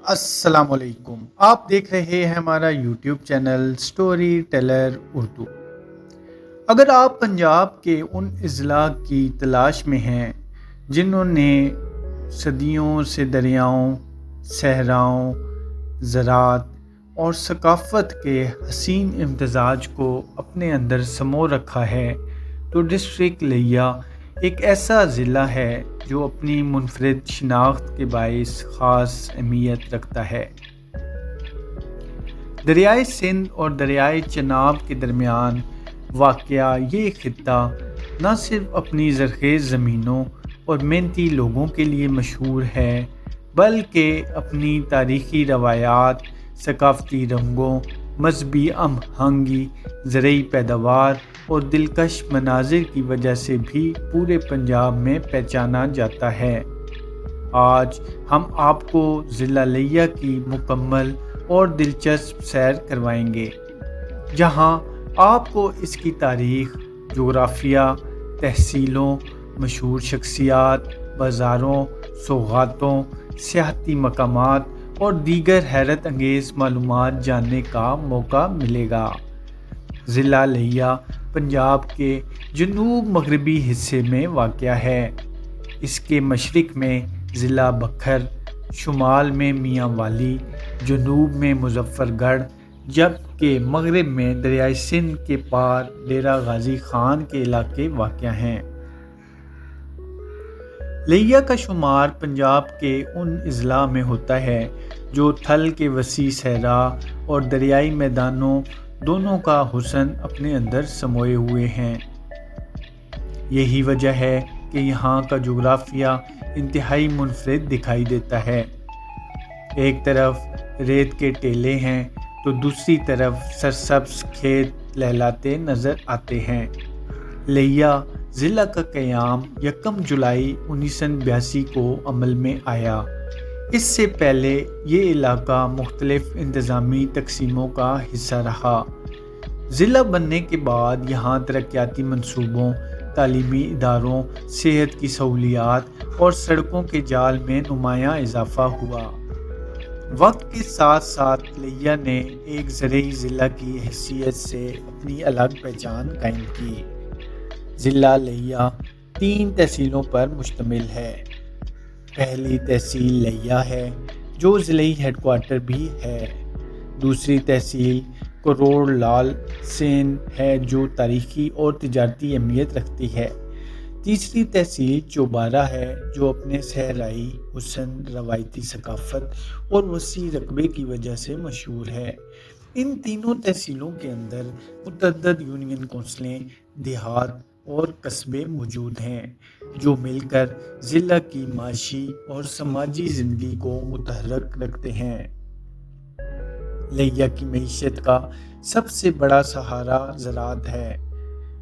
السلام علیکم، آپ دیکھ رہے ہیں ہمارا YouTube channel story teller Urdu. اگر آپ پنجاب کے ان اضلاع کی تلاش میں ہیں جنہوں نے صدیوں سے دریاؤں، صحراؤں، زراعت اور ثقافت کے حسین امتزاج کو اپنے اندر سمو رکھا ہے، تو ڈسٹرکٹ لیا ایک ایسا ضلع ہے جو اپنی منفرد شناخت کے باعث خاص اہمیت رکھتا ہے۔ دریائے سندھ اور دریائے چناب کے درمیان واقع یہ خطہ نہ صرف اپنی زرخیز زمینوں اور محنتی لوگوں کے لیے مشہور ہے، بلکہ اپنی تاریخی روایات، ثقافتی رنگوں، مذہبی ہم آہنگی، زرعی پیداوار اور دلکش مناظر کی وجہ سے بھی پورے پنجاب میں پہچانا جاتا ہے۔ آج ہم آپ کو ضلع لیا کی مکمل اور دلچسپ سیر کروائیں گے، جہاں آپ کو اس کی تاریخ، جغرافیہ، تحصیلوں، مشہور شخصیات، بازاروں، سوغاتوں، سیاحتی مقامات اور دیگر حیرت انگیز معلومات جاننے کا موقع ملے گا۔ ضلع لیا پنجاب کے جنوب مغربی حصے میں واقع ہے۔ اس کے مشرق میں ضلع بکھر، شمال میں میاں والی، جنوب میں مظفر گڑھ، جبکہ مغرب میں دریائے سندھ کے پار ڈیرہ غازی خان کے علاقے واقع ہیں۔ لیا کا شمار پنجاب کے ان اضلاع میں ہوتا ہے جو تھل کے وسیع صحرا اور دریائی میدانوں دونوں کا حسن اپنے اندر سموئے ہوئے ہیں۔ یہی وجہ ہے کہ یہاں کا جغرافیہ انتہائی منفرد دکھائی دیتا ہے۔ ایک طرف ریت کے ٹیلے ہیں تو دوسری طرف سرسبز کھیت لہلاتے نظر آتے ہیں۔ لیا ضلع کا قیام 1 جولائی 1982 کو عمل میں آیا۔ اس سے پہلے یہ علاقہ مختلف انتظامی تقسیموں کا حصہ رہا۔ ضلع بننے کے بعد یہاں ترقیاتی منصوبوں، تعلیمی اداروں، صحت کی سہولیات اور سڑکوں کے جال میں نمایاں اضافہ ہوا۔ وقت کے ساتھ ساتھ لیا نے ایک زرعی ضلع کی حیثیت سے اپنی الگ پہچان قائم کی۔ ضلع لیا 3 تحصیلوں پر مشتمل ہے۔ پہلی تحصیل لیا ہے جو ضلعی ہیڈ کوارٹر بھی ہے۔ دوسری تحصیل کروڑ لال سین ہے جو تاریخی اور تجارتی اہمیت رکھتی ہے۔ تیسری تحصیل چوبارہ ہے جو اپنے صحرائی حسن، روایتی ثقافت اور وسیع رقبے کی وجہ سے مشہور ہے۔ ان تینوں تحصیلوں کے اندر متعدد یونین کونسلیں، دیہات اور قصبے موجود ہیں جو مل کر ضلع کی معاشی اور سماجی زندگی کو متحرک رکھتے ہیں۔ لیا کی معیشت کا سب سے بڑا سہارا زراعت ہے۔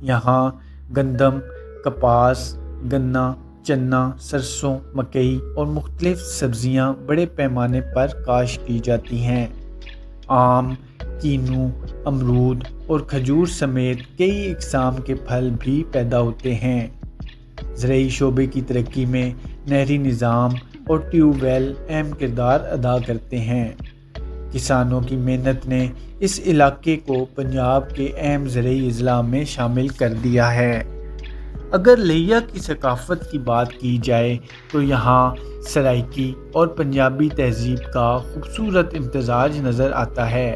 یہاں گندم، کپاس، گنا، چنا، سرسوں، مکئی اور مختلف سبزیاں بڑے پیمانے پر کاشت کی جاتی ہیں۔ آم، کینو، امرود اور کھجور سمیت کئی اقسام کے پھل بھی پیدا ہوتے ہیں۔ زرعی شعبے کی ترقی میں نہری نظام اور ٹیوب ویل اہم کردار ادا کرتے ہیں۔ کسانوں کی محنت نے اس علاقے کو پنجاب کے اہم زرعی اضلاع میں شامل کر دیا ہے۔ اگر لیا کی ثقافت کی بات کی جائے تو یہاں سرائکی اور پنجابی تہذیب کا خوبصورت امتزاج نظر آتا ہے۔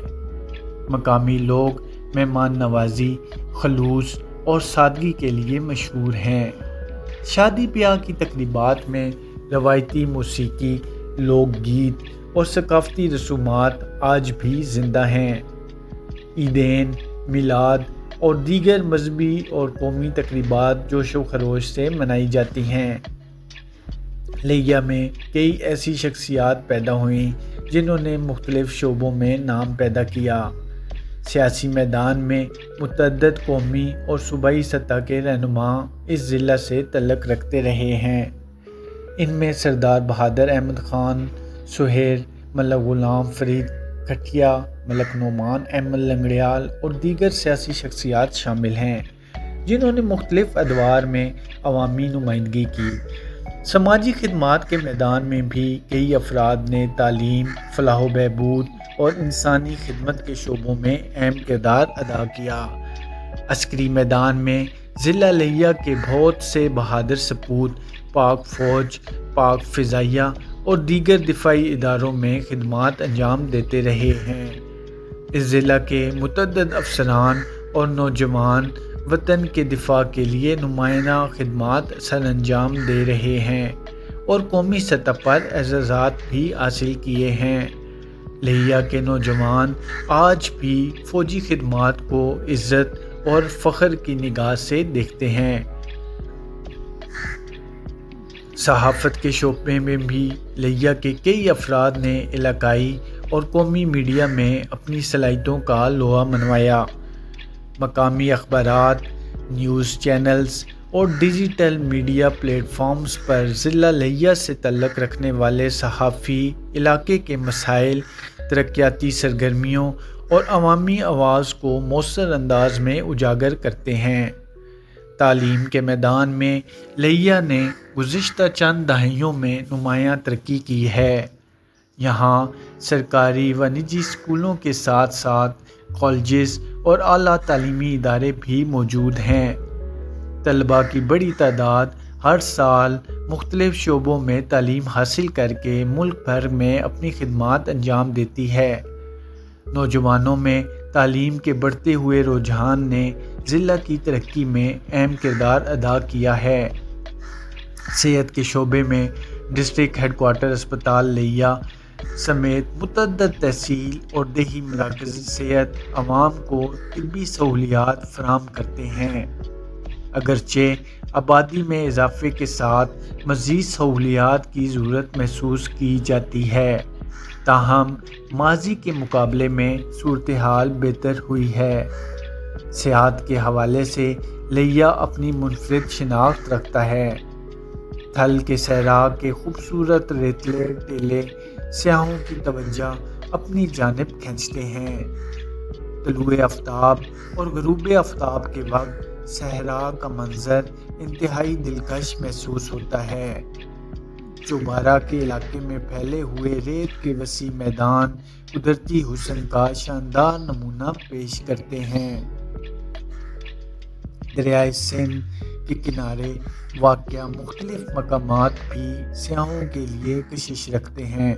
مقامی لوگ مہمان نوازی، خلوص اور سادگی کے لیے مشہور ہیں۔ شادی بیاہ کی تقریبات میں روایتی موسیقی، لوک گیت اور ثقافتی رسومات آج بھی زندہ ہیں۔ عیدین، میلاد اور دیگر مذہبی اور قومی تقریبات جوش و خروش سے منائی جاتی ہیں۔ لیا میں کئی ایسی شخصیات پیدا ہوئیں جنہوں نے مختلف شعبوں میں نام پیدا کیا۔ سیاسی میدان میں متعدد قومی اور صوبائی سطح کے رہنما اس ضلع سے تعلق رکھتے رہے ہیں۔ ان میں سردار بہادر احمد خان، سہیر، ملک غلام فرید کھٹیا، ملک نعمان احمد لنگڑیال اور دیگر سیاسی شخصیات شامل ہیں جنہوں نے مختلف ادوار میں عوامی نمائندگی کی۔ سماجی خدمات کے میدان میں بھی کئی افراد نے تعلیم، فلاح و بہبود اور انسانی خدمت کے شعبوں میں اہم کردار ادا کیا۔ عسکری میدان میں ضلع لیہ کے بہت سے بہادر سپوت پاک فوج، پاک فضائیہ اور دیگر دفاعی اداروں میں خدمات انجام دیتے رہے ہیں۔ اس ضلع کے متعدد افسران اور نوجوان وطن کے دفاع کے لیے نمایاں خدمات سر انجام دے رہے ہیں اور قومی سطح پر اعزازات بھی حاصل کیے ہیں۔ لیہ کے نوجوان آج بھی فوجی خدمات کو عزت اور فخر کی نگاہ سے دیکھتے ہیں۔ صحافت کے شعبے میں بھی لیہ کے کئی افراد نے علاقائی اور قومی میڈیا میں اپنی صلاحیتوں کا لوہا منوایا۔ مقامی اخبارات، نیوز چینلز اور ڈیجیٹل میڈیا پلیٹ فارمز پر ضلع لیہ سے تعلق رکھنے والے صحافی علاقے کے مسائل، ترقیاتی سرگرمیوں اور عوامی آواز کو مؤثر انداز میں اجاگر کرتے ہیں۔ تعلیم کے میدان میں لیہ نے گزشتہ چند دہائیوں میں نمایاں ترقی کی ہے۔ یہاں سرکاری و نجی اسکولوں کے ساتھ ساتھ کالجز اور اعلیٰ تعلیمی ادارے بھی موجود ہیں۔ طلباء کی بڑی تعداد ہر سال مختلف شعبوں میں تعلیم حاصل کر کے ملک بھر میں اپنی خدمات انجام دیتی ہے۔ نوجوانوں میں تعلیم کے بڑھتے ہوئے رجحان نے ضلع کی ترقی میں اہم کردار ادا کیا ہے۔ صحت کے شعبے میں ڈسٹرکٹ ہیڈ کوارٹر اسپتال لیہ سمیت متعدد تحصیل اور دیہی مراکز صحت عوام کو طبی سہولیات فراہم کرتے ہیں۔ اگرچہ آبادی میں اضافے کے ساتھ مزید سہولیات کی ضرورت محسوس کی جاتی ہے، تاہم ماضی کے مقابلے میں صورتحال بہتر ہوئی ہے۔ سیاحت کے حوالے سے لیہ اپنی منفرد شناخت رکھتا ہے۔ تھل کے صحرا کے خوبصورت ریتلے ٹیلے سیاحوں کی توجہ اپنی جانب کھینچتے ہیں۔ طلوع آفتاب اور غروب آفتاب کے وقت صحرا کا منظر انتہائی دلکش محسوس ہوتا ہے۔ چوبارہ کے علاقے میں پھیلے ہوئے ریت کے وسیع میدان قدرتی حسن کا شاندار نمونہ پیش کرتے ہیں۔ دریائے سندھ کے کنارے واقع مختلف مقامات بھی سیاحوں کے لیے کشش رکھتے ہیں۔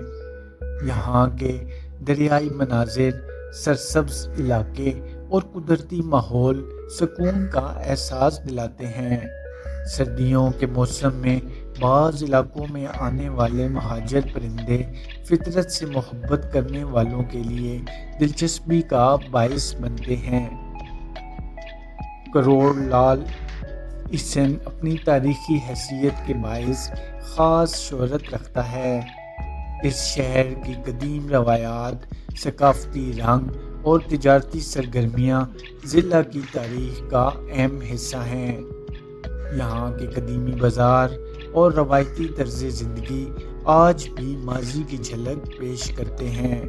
یہاں کے دریائی مناظر، سرسبز علاقے اور قدرتی ماحول سکون کا احساس دلاتے ہیں۔ سردیوں کے موسم میں بعض علاقوں میں آنے والے مہاجر پرندے فطرت سے محبت کرنے والوں کے لیے دلچسپی کا باعث بنتے ہیں۔ کروڑ لال اسن اپنی تاریخی حیثیت کے باعث خاص شہرت رکھتا ہے۔ اس شہر کی قدیم روایات، ثقافتی رنگ اور تجارتی سرگرمیاں ضلع کی تاریخ کا اہم حصہ ہیں۔ یہاں کے قدیمی بازار اور روایتی طرز زندگی آج بھی ماضی کی جھلک پیش کرتے ہیں۔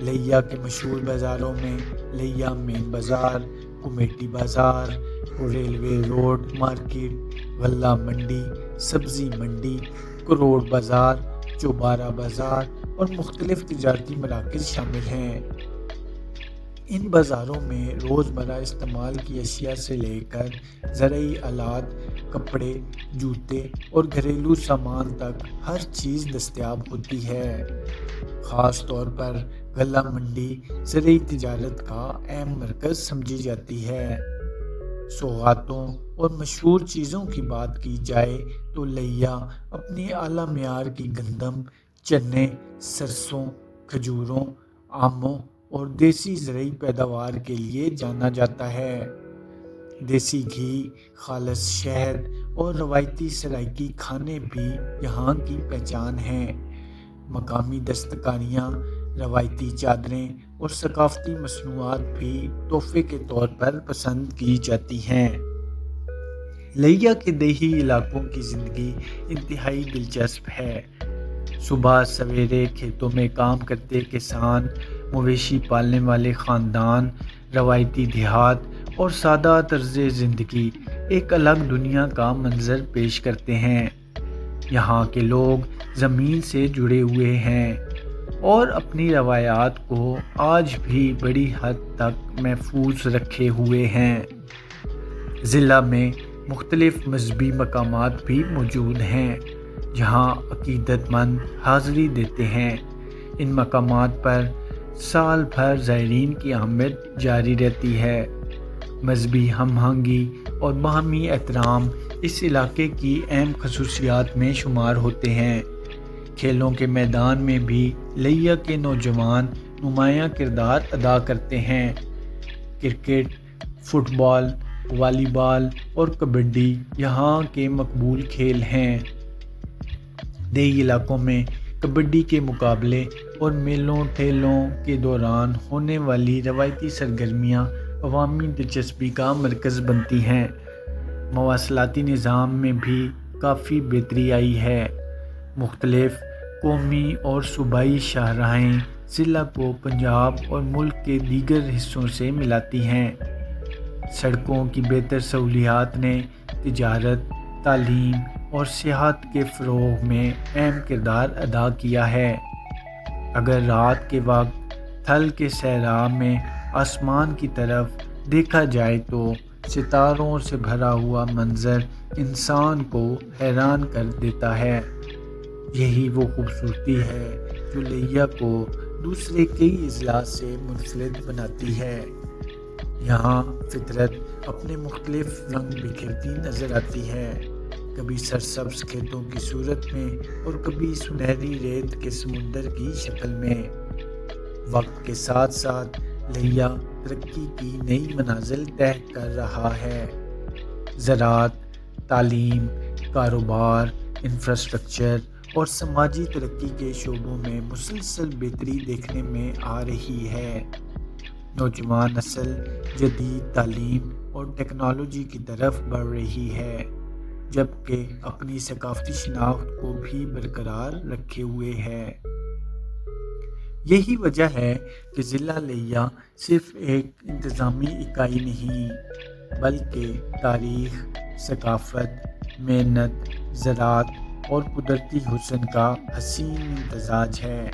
لیہ کے مشہور بازاروں میں لیہ مین بازار، کمیٹی بازار، ریلوے روڈ مارکیٹ، غلہ منڈی، سبزی منڈی، کروڑ بازار، چوبارہ بازار اور مختلف تجارتی مراکز شامل ہیں۔ ان بازاروں میں روزمرہ استعمال کی اشیاء سے لے کر زرعی آلات، کپڑے، جوتے اور گھریلو سامان تک ہر چیز دستیاب ہوتی ہے۔ خاص طور پر غلہ منڈی زرعی تجارت کا اہم مرکز سمجھی جاتی ہے۔ سوغاتوں اور مشہور چیزوں کی بات کی جائے تو لیہ اپنی اعلیٰ معیار کی گندم، چنے، سرسوں، کھجوروں، آموں اور دیسی زرعی پیداوار کے لیے جانا جاتا ہے۔ دیسی گھی، خالص شہد اور روایتی سرائیکی کھانے بھی یہاں کی پہچان ہیں۔ مقامی دستکاریاں، روایتی چادریں اور ثقافتی مصنوعات بھی تحفے کے طور پر پسند کی جاتی ہیں۔ لیہ کے دیہی علاقوں کی زندگی انتہائی دلچسپ ہے۔ صبح سویرے کھیتوں میں کام کرتے کسان، مویشی پالنے والے خاندان، روایتی دیہات اور سادہ طرز زندگی ایک الگ دنیا کا منظر پیش کرتے ہیں۔ یہاں کے لوگ زمین سے جڑے ہوئے ہیں اور اپنی روایات کو آج بھی بڑی حد تک محفوظ رکھے ہوئے ہیں۔ ضلع میں مختلف مذہبی مقامات بھی موجود ہیں جہاں عقیدت مند حاضری دیتے ہیں۔ ان مقامات پر سال بھر زائرین کی آمد جاری رہتی ہے۔ مذہبی ہم آہنگی اور باہمی احترام اس علاقے کی اہم خصوصیات میں شمار ہوتے ہیں۔ کھیلوں کے میدان میں بھی لیا کے نوجوان نمایاں کردار ادا کرتے ہیں۔ کرکٹ، فٹ بال، والی بال اور کبڈی یہاں کے مقبول کھیل ہیں۔ دیہی علاقوں میں کبڈی کے مقابلے اور میلوں ٹھیلوں کے دوران ہونے والی روایتی سرگرمیاں عوامی دلچسپی کا مرکز بنتی ہیں۔ مواصلاتی نظام میں بھی کافی بہتری آئی ہے۔ مختلف قومی اور صوبائی شاہراہیں ضلع کو پنجاب اور ملک کے دیگر حصوں سے ملاتی ہیں۔ سڑکوں کی بہتر سہولیات نے تجارت، تعلیم اور سیاحت کے فروغ میں اہم کردار ادا کیا ہے۔ اگر رات کے وقت تھل کے صحرا میں آسمان کی طرف دیکھا جائے تو ستاروں سے بھرا ہوا منظر انسان کو حیران کر دیتا ہے۔ یہی وہ خوبصورتی ہے جو لیا کو دوسرے کئی اضلاع سے منفرد بناتی ہے۔ یہاں فطرت اپنے مختلف رنگ بکھیرتی نظر آتی ہے، کبھی سرسبز کھیتوں کی صورت میں اور کبھی سنہری ریت کے سمندر کی شکل میں۔ وقت کے ساتھ ساتھ لیا ترقی کی نئی منازل طے کر رہا ہے۔ زراعت، تعلیم، کاروبار، انفراسٹرکچر اور سماجی ترقی کے شعبوں میں مسلسل بہتری دیکھنے میں آ رہی ہے۔ نوجوان نسل جدید تعلیم اور ٹیکنالوجی کی طرف بڑھ رہی ہے، جبکہ اپنی ثقافتی شناخت کو بھی برقرار رکھے ہوئے ہے۔ یہی وجہ ہے کہ ضلع لیا صرف ایک انتظامی اکائی نہیں، بلکہ تاریخ، ثقافت، محنت، زراعت اور قدرتی حسن کا حسین امتزاج ہے۔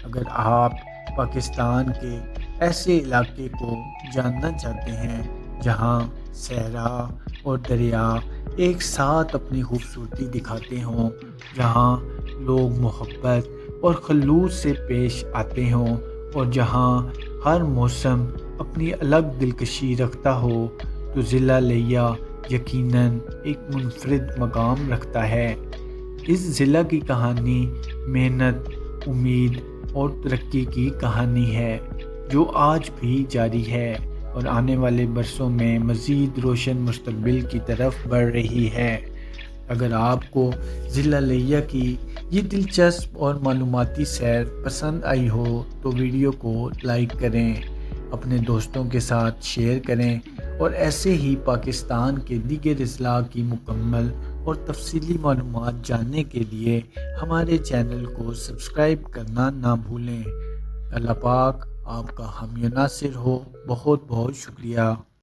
اگر آپ پاکستان کے ایسے علاقے کو جاننا چاہتے ہیں جہاں صحرا اور دریا ایک ساتھ اپنی خوبصورتی دکھاتے ہوں، جہاں لوگ محبت اور خلوص سے پیش آتے ہوں اور جہاں ہر موسم اپنی الگ دلکشی رکھتا ہو، تو ضلع لیا یقیناً ایک منفرد مقام رکھتا ہے۔ اس ضلع کی کہانی محنت، امید اور ترقی کی کہانی ہے جو آج بھی جاری ہے اور آنے والے برسوں میں مزید روشن مستقبل کی طرف بڑھ رہی ہے۔ اگر آپ کو ضلع لیا کی یہ دلچسپ اور معلوماتی سیر پسند آئی ہو تو ویڈیو کو لائک کریں، اپنے دوستوں کے ساتھ شیئر کریں اور ایسے ہی پاکستان کے دیگر اضلاع کی مکمل اور تفصیلی معلومات جاننے کے لیے ہمارے چینل کو سبسکرائب کرنا نہ بھولیں۔ اللہ پاک آپ کا حامی و ناصر ہو۔ بہت بہت شکریہ۔